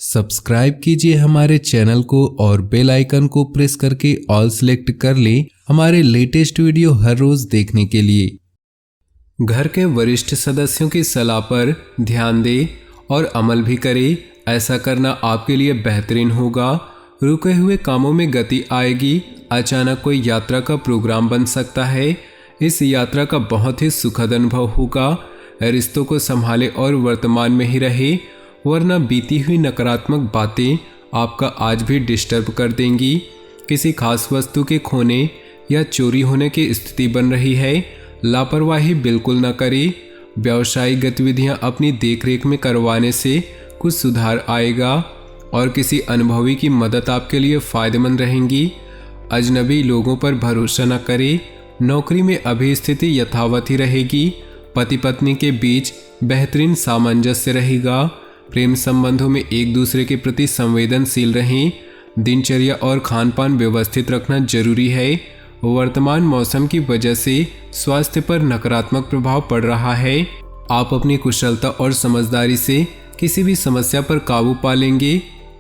Subscribe कीजिए हमारे channel को और बेल आइकन को प्रेस करके ऑल सेलेक्ट कर लें हमारे लेटेस्ट वीडियो हर रोज देखने के लिए। घर के वरिष्ठ सदस्यों की सलाह पर ध्यान दें और अमल भी करें। ऐसा करना आपके लिए बेहतरीन होगा। रुके हुए कामों में गति आएगी। अचानक कोई यात्रा का प्रोग्राम बन सकता है। इस यात्रा का बहुत ही सुखद अनुभव होगा। रिश्तों को संभाले और वर्तमान में ही रहे, वरना बीती हुई नकारात्मक बातें आपका आज भी डिस्टर्ब कर देंगी। किसी खास वस्तु के खोने या चोरी होने की स्थिति बन रही है। लापरवाही बिल्कुल न करें। व्यावसायिक गतिविधियां अपनी देखरेख में करवाने से कुछ सुधार आएगा और किसी अनुभवी की मदद आपके लिए फायदेमंद रहेंगी। अजनबी लोगों पर भरोसा न करें। नौकरी में अभी स्थिति यथावत ही रहेगी। पति पत्नी के बीच बेहतरीन सामंजस्य रहेगा। प्रेम संबंधों में एक दूसरे के प्रति संवेदनशील रहें। दिनचर्या और खान पान व्यवस्थित रखना जरूरी है। वर्तमान मौसम की वजह से स्वास्थ्य पर नकारात्मक प्रभाव पड़ रहा है। आप अपनी कुशलता और समझदारी से किसी भी समस्या पर काबू पा लेंगे।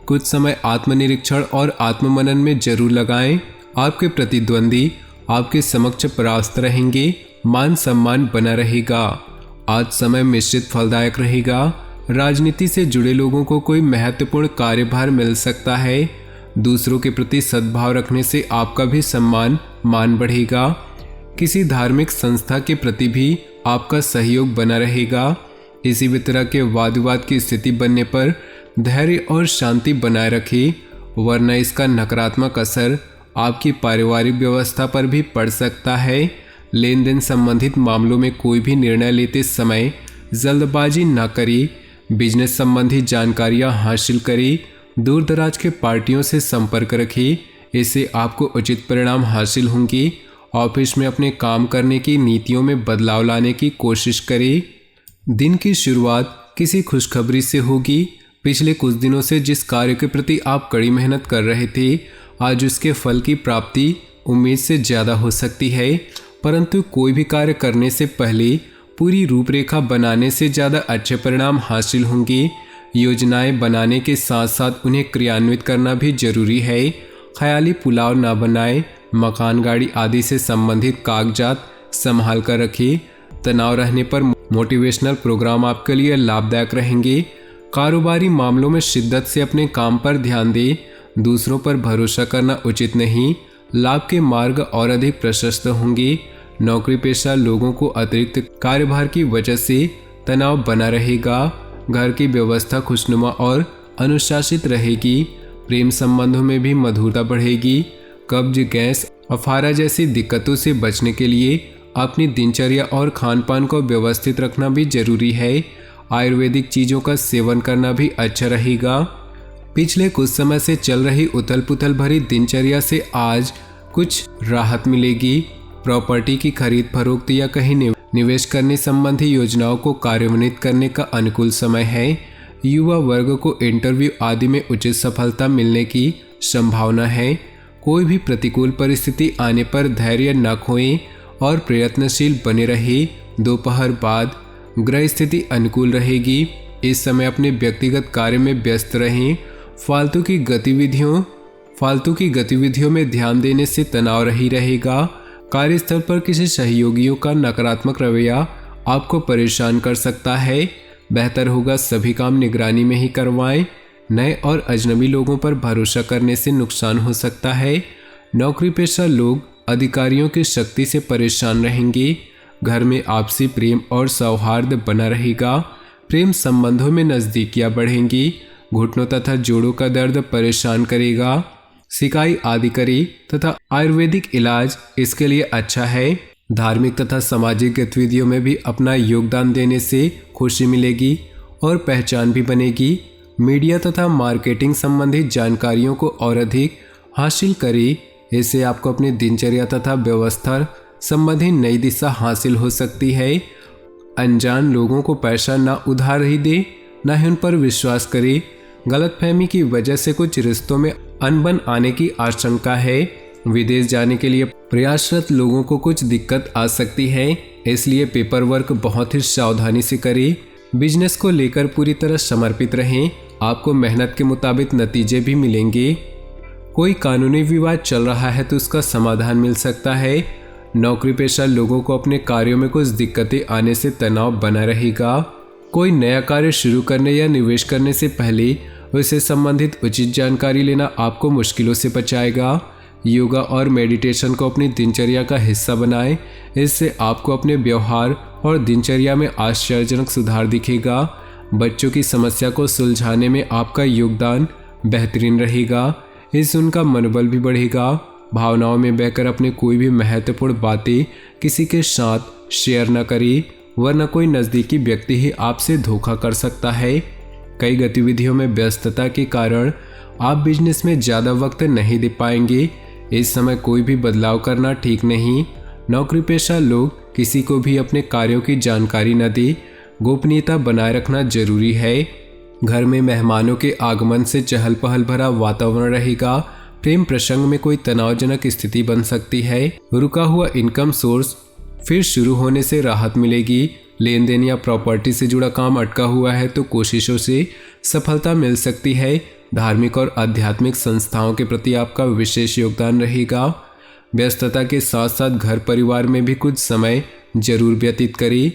कुछ समय आत्मनिरीक्षण और आत्ममनन में जरूर लगाएं। आपके प्रतिद्वंदी आपके समक्ष परास्त रहेंगे। मान सम्मान बना रहेगा। आज समय मिश्रित फलदायक रहेगा। राजनीति से जुड़े लोगों को कोई महत्वपूर्ण कार्यभार मिल सकता है। दूसरों के प्रति सद्भाव रखने से आपका भी मान बढ़ेगा। किसी धार्मिक संस्था के प्रति भी आपका सहयोग बना रहेगा। किसी भी तरह के वाद विवाद की स्थिति बनने पर धैर्य और शांति बनाए रखें, वरना इसका नकारात्मक असर आपकी पारिवारिक व्यवस्था पर भी पड़ सकता है। लेन देन संबंधित मामलों में कोई भी निर्णय लेते समय जल्दबाजी न करें। बिजनेस संबंधी जानकारियां हासिल करें। दूर दराज के पार्टियों से संपर्क रखें, इससे आपको उचित परिणाम हासिल होंगे। ऑफिस में अपने काम करने की नीतियों में बदलाव लाने की कोशिश करें। दिन की शुरुआत किसी खुशखबरी से होगी। पिछले कुछ दिनों से जिस कार्य के प्रति आप कड़ी मेहनत कर रहे थे, आज उसके फल की प्राप्ति उम्मीद से ज़्यादा हो सकती है। परंतु कोई भी कार्य करने से पहले पूरी रूपरेखा बनाने से ज़्यादा अच्छे परिणाम हासिल होंगे। योजनाएं बनाने के साथ साथ उन्हें क्रियान्वित करना भी जरूरी है। ख्याली पुलाव ना बनाएं। मकान, गाड़ी आदि से संबंधित कागजात संभाल कर रखें। तनाव रहने पर मोटिवेशनल प्रोग्राम आपके लिए लाभदायक रहेंगे। कारोबारी मामलों में शिद्दत से अपने काम पर ध्यान दें। दूसरों पर भरोसा करना उचित नहीं। लाभ के मार्ग और अधिक प्रशस्त होंगे। नौकरी पेशा लोगों को अतिरिक्त कार्यभार की वजह से तनाव बना रहेगा। घर की व्यवस्था खुशनुमा और अनुशासित रहेगी। प्रेम संबंधों में भी मधुरता बढ़ेगी। कब्ज, गैस, अफारा जैसी दिक्कतों से बचने के लिए अपनी दिनचर्या और खान पान को व्यवस्थित रखना भी जरूरी है। आयुर्वेदिक चीज़ों का सेवन करना भी अच्छा रहेगा। पिछले कुछ समय से चल रही उथल पुथल भरी दिनचर्या से आज कुछ राहत मिलेगी। प्रॉपर्टी की खरीद फरोख्त या कहीं निवेश करने संबंधी योजनाओं को कार्यान्वित करने का अनुकूल समय है। युवा वर्ग को इंटरव्यू आदि में उचित सफलता मिलने की संभावना है। कोई भी प्रतिकूल परिस्थिति आने पर धैर्य न खोएं और प्रयत्नशील बने रहे। दोपहर बाद ग्रह स्थिति अनुकूल रहेगी। इस समय अपने व्यक्तिगत कार्य में व्यस्त रहें। फालतू की गतिविधियों में ध्यान देने से तनाव रही रहेगा। कार्यस्थल पर किसी सहयोगियों का नकारात्मक रवैया आपको परेशान कर सकता है। बेहतर होगा सभी काम निगरानी में ही करवाएं। नए और अजनबी लोगों पर भरोसा करने से नुकसान हो सकता है। नौकरी पेशा लोग अधिकारियों की शक्ति से परेशान रहेंगे। घर में आपसी प्रेम और सौहार्द बना रहेगा। प्रेम संबंधों में नज़दीकियां बढ़ेंगी। घुटनों तथा जोड़ों का दर्द परेशान करेगा। सिकाई आदि करें तथा आयुर्वेदिक इलाज इसके लिए अच्छा है। धार्मिक तथा सामाजिक गतिविधियों में भी अपना योगदान देने से खुशी मिलेगी और पहचान भी बनेगी। मीडिया तथा मार्केटिंग संबंधी जानकारियों को और अधिक हासिल करें, इससे आपको अपनी दिनचर्या तथा व्यवस्था संबंधी नई दिशा हासिल हो सकती है। अनजान लोगों को पैसा न उधार ही दे, न ही उन पर विश्वास करें। गलतफहमी की वजह से कुछ रिश्तों में अनबन आने की आशंका है। विदेश जाने के लिए प्रयासरत लोगों को कुछ दिक्कत आ सकती है, इसलिए पेपर वर्क बहुत ही सावधानी से करें। बिजनेस को लेकर पूरी तरह समर्पित रहें आपको मेहनत के मुताबिक नतीजे भी मिलेंगे। कोई कानूनी विवाद चल रहा है तो उसका समाधान मिल सकता है। नौकरी पेशा लोगों को अपने कार्यों में कुछ दिक्कतें आने से तनाव बना रहेगा। कोई नया कार्य शुरू करने या निवेश करने से पहले उससे संबंधित उचित जानकारी लेना आपको मुश्किलों से बचाएगा। योगा और मेडिटेशन को अपनी दिनचर्या का हिस्सा बनाएं। इससे आपको अपने व्यवहार और दिनचर्या में आश्चर्यजनक सुधार दिखेगा। बच्चों की समस्या को सुलझाने में आपका योगदान बेहतरीन रहेगा। इससे उनका मनोबल भी बढ़ेगा। भावनाओं में बहकर अपने कोई भी महत्वपूर्ण बातें किसी के साथ शेयर न करें, वरना कोई नज़दीकी व्यक्ति ही आपसे धोखा कर सकता है। कई गतिविधियों में व्यस्तता के कारण आप बिजनेस में ज़्यादा वक्त नहीं दे पाएंगे। इस समय कोई भी बदलाव करना ठीक नहीं। नौकरी पेशा लोग किसी को भी अपने कार्यों की जानकारी न दें। गोपनीयता बनाए रखना जरूरी है। घर में मेहमानों के आगमन से चहल पहल भरा वातावरण रहेगा। प्रेम प्रसंग में कोई तनावजनक स्थिति बन सकती है। रुका हुआ इनकम सोर्स फिर शुरू होने से राहत मिलेगी। लेन देन या प्रॉपर्टी से जुड़ा काम अटका हुआ है तो कोशिशों से सफलता मिल सकती है। धार्मिक और आध्यात्मिक संस्थाओं के प्रति आपका विशेष योगदान रहेगा। व्यस्तता के साथ साथ घर परिवार में भी कुछ समय जरूर व्यतीत करें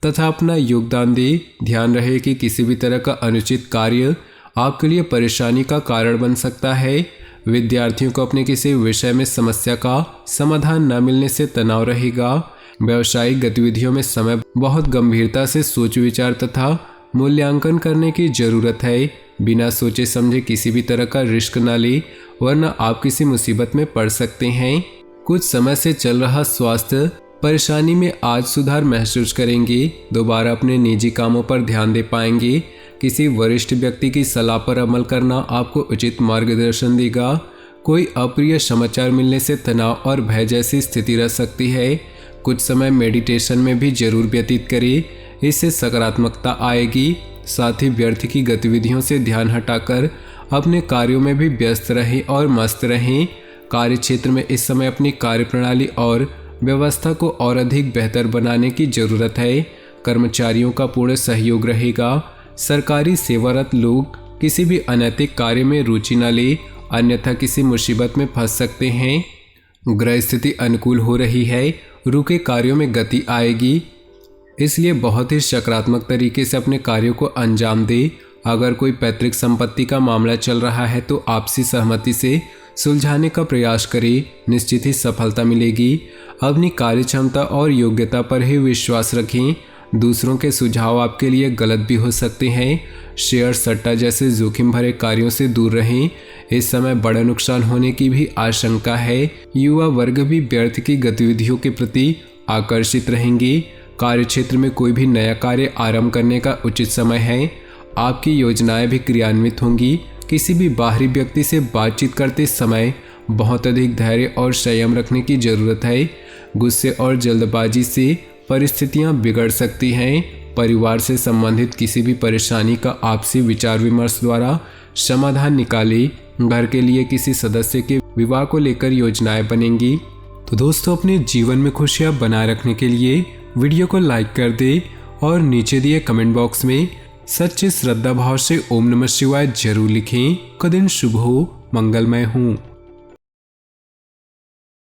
तथा अपना योगदान दें। ध्यान रहे कि किसी भी तरह का अनुचित कार्य आपके लिए परेशानी का कारण बन सकता है। विद्यार्थियों को अपने किसी विषय में समस्या का समाधान न मिलने से तनाव रहेगा। व्यावसायिक गतिविधियों में समय बहुत गंभीरता से सोच विचार तथा मूल्यांकन करने की जरूरत है। बिना सोचे समझे किसी भी तरह का रिस्क न ले, वरना आप किसी मुसीबत में पड़ सकते हैं। कुछ समय से चल रहा स्वास्थ्य परेशानी में आज सुधार महसूस करेंगे। दोबारा अपने निजी कामों पर ध्यान दे पाएंगे। किसी वरिष्ठ व्यक्ति की सलाह पर अमल करना आपको उचित मार्गदर्शन देगा। कोई अप्रिय समाचार मिलने से तनाव और भय जैसी स्थिति रह सकती है। कुछ समय मेडिटेशन में भी जरूर व्यतीत करें, इससे सकारात्मकता आएगी। साथ ही व्यर्थ की गतिविधियों से ध्यान हटाकर अपने कार्यों में भी व्यस्त रहें और मस्त रहें। कार्य क्षेत्र में इस समय अपनी कार्यप्रणाली और व्यवस्था को और अधिक बेहतर बनाने की जरूरत है। कर्मचारियों का पूर्ण सहयोग रहेगा। सरकारी सेवारत लोग किसी भी अनैतिक कार्य में रुचि न ले, अन्यथा किसी मुसीबत में फंस सकते हैं। ग्रह स्थिति अनुकूल हो रही है। रुके कार्यों में गति आएगी, इसलिए बहुत ही सकारात्मक तरीके से अपने कार्यों को अंजाम दे। अगर कोई पैतृक संपत्ति का मामला चल रहा है तो आपसी सहमति से सुलझाने का प्रयास करें, निश्चित ही सफलता मिलेगी। अपनी कार्य क्षमता और योग्यता पर ही विश्वास रखें। दूसरों के सुझाव आपके लिए गलत भी हो सकते हैं। शेयर सट्टा जैसे जोखिम भरे कार्यों से दूर रहें। इस समय बड़ा नुकसान होने की भी आशंका है। युवा वर्ग भी व्यर्थ की गतिविधियों के प्रति आकर्षित रहेंगे। कार्य क्षेत्र में कोई भी नया कार्य आरंभ करने का उचित समय है। आपकी योजनाएं भी क्रियान्वित होंगी। किसी भी बाहरी व्यक्ति से बातचीत करते समय बहुत अधिक धैर्य और संयम रखने की जरूरत है। गुस्से और जल्दबाजी से परिस्थितियां बिगड़ सकती हैं। परिवार से संबंधित किसी भी परेशानी का आपसी विचार विमर्श द्वारा समाधान निकालें। घर के लिए किसी सदस्य के विवाह को लेकर योजनाएं बनेंगी। तो दोस्तों, अपने जीवन में खुशियां बनाए रखने के लिए वीडियो को लाइक कर दें और नीचे दिए कमेंट बॉक्स में सच्चे श्रद्धा भाव से ओम नमः शिवाय जरूर लिखें। का दिन शुभ हो, मंगलमय हो।